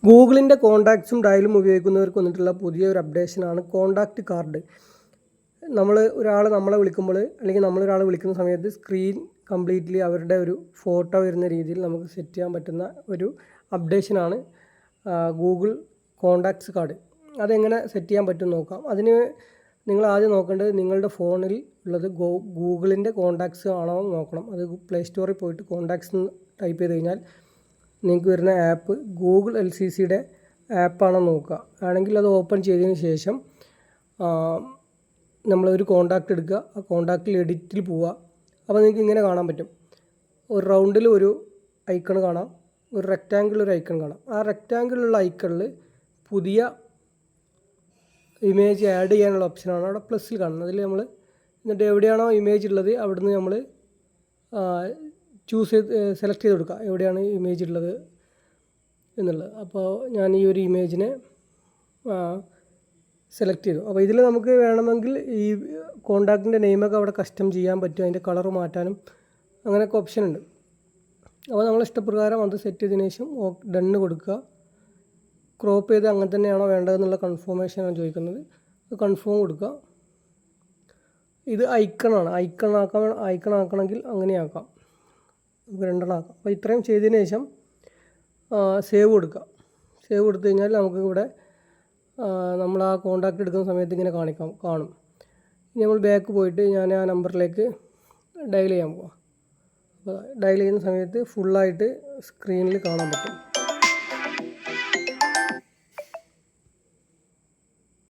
ഗൂഗിളിൻ്റെ കോൺടാക്ട്സും ഡയലും ഉപയോഗിക്കുന്നവർക്ക് വന്നിട്ടുള്ള പുതിയൊരു അപ്ഡേഷനാണ് കോൺടാക്റ്റ് കാർഡ്. നമ്മളെ വിളിക്കുമ്പോൾ അല്ലെങ്കിൽ നമ്മളൊരാളെ വിളിക്കുന്ന സമയത്ത് സ്ക്രീൻ കംപ്ലീറ്റ്ലി അവരുടെ ഒരു ഫോട്ടോ വരുന്ന രീതിയിൽ നമുക്ക് സെറ്റ് ചെയ്യാൻ പറ്റുന്ന ഒരു അപ്ഡേഷനാണ് ഗൂഗിൾ കോൺടാക്ട്സ് കാർഡ്. അതെങ്ങനെ സെറ്റ് ചെയ്യാൻ പറ്റും നോക്കാം. അതിന് നിങ്ങൾ ആദ്യം നോക്കേണ്ടത് നിങ്ങളുടെ ഫോണിൽ ഉള്ളത് ഗൂഗിളിൻ്റെ കോൺടാക്ട്സ് ആണോ എന്ന് നോക്കണം. അത് പ്ലേ സ്റ്റോറിൽ പോയിട്ട് കോൺടാക്ട്സ് എന്ന് ടൈപ്പ് ചെയ്ത് കഴിഞ്ഞാൽ നിങ്ങൾക്ക് വരുന്ന ആപ്പ് ഗൂഗിൾ LCCയുടെ ആപ്പാണെന്ന് നോക്കുക. ആണെങ്കിൽ അത് ഓപ്പൺ ചെയ്തതിന് ശേഷം നമ്മളൊരു കോൺടാക്റ്റ് എടുക്കുക. ആ കോൺടാക്റ്റിൽ എഡിറ്റിൽ പോവുക. അപ്പോൾ നിങ്ങൾക്ക് ഇങ്ങനെ കാണാൻ പറ്റും. ഒരു റൗണ്ടിൽ ഒരു ഐക്കൺ കാണാം, ഒരു റെക്റ്റാങ്കിൾ ഒരു ഐക്കൺ കാണാം. ആ റെക്റ്റാങ്കിളുള്ള ഐക്കണിൽ പുതിയ ഇമേജ് ആഡ് ചെയ്യാനുള്ള ഓപ്ഷനാണ് അവിടെ പ്ലസ്സിൽ കാണുന്നത്. അതിൽ നമ്മൾ എന്നിട്ട് എവിടെയാണോ ഇമേജ് ഉള്ളത് അവിടുന്ന് നമ്മൾ സെലക്ട് ചെയ്ത് കൊടുക്കുക എവിടെയാണ് ഇമേജ് ഉള്ളത് എന്നുള്ളത്. അപ്പോൾ ഞാൻ ഈ ഒരു ഇമേജിനെ സെലക്ട് ചെയ്തു. അപ്പോൾ ഇതിൽ നമുക്ക് വേണമെങ്കിൽ ഈ കോൺടാക്റ്റിൻ്റെ നെയിമൊക്കെ അവിടെ കസ്റ്റം ചെയ്യാൻ പറ്റും. അതിൻ്റെ കളർ മാറ്റാനും അങ്ങനെയൊക്കെ ഓപ്ഷൻ ഉണ്ട്. അപ്പോൾ നമ്മൾ ഇഷ്ടപ്രകാരം അത് സെറ്റ് ചെയ്തതിന് ശേഷം ഡണ്ണ് കൊടുക്കുക. ക്രോപ്പ് ചെയ്ത് അങ്ങനെ തന്നെയാണോ വേണ്ടതെന്നുള്ള കൺഫർമേഷനാണ് ചോദിക്കുന്നത്. അത് കൺഫേം കൊടുക്കുക. ഇത് ഐക്കണാണ്. ഐക്കൺ ആക്കണമെങ്കിൽ അങ്ങനെ ആക്കാം. നമുക്ക് രണ്ടെണ്ണം ആക്കാം. അപ്പോൾ ഇത്രയും ചെയ്തതിന് ശേഷം സേവ് കൊടുക്കുക. സേവ് കൊടുത്തു കഴിഞ്ഞാൽ നമുക്ക് ഇവിടെ നമ്മൾ ആ കോൺടാക്റ്റ് എടുക്കുന്ന സമയത്ത് ഇങ്ങനെ കാണും. ഇനി നമ്മൾ ബാക്ക് പോയിട്ട് ഞാൻ ആ നമ്പറിലേക്ക് ഡയൽ ചെയ്യാൻ പോവാം. അപ്പോൾ ഡയൽ ചെയ്യുന്ന സമയത്ത് ഫുള്ളായിട്ട് സ്ക്രീനിൽ കാണാൻ പറ്റും.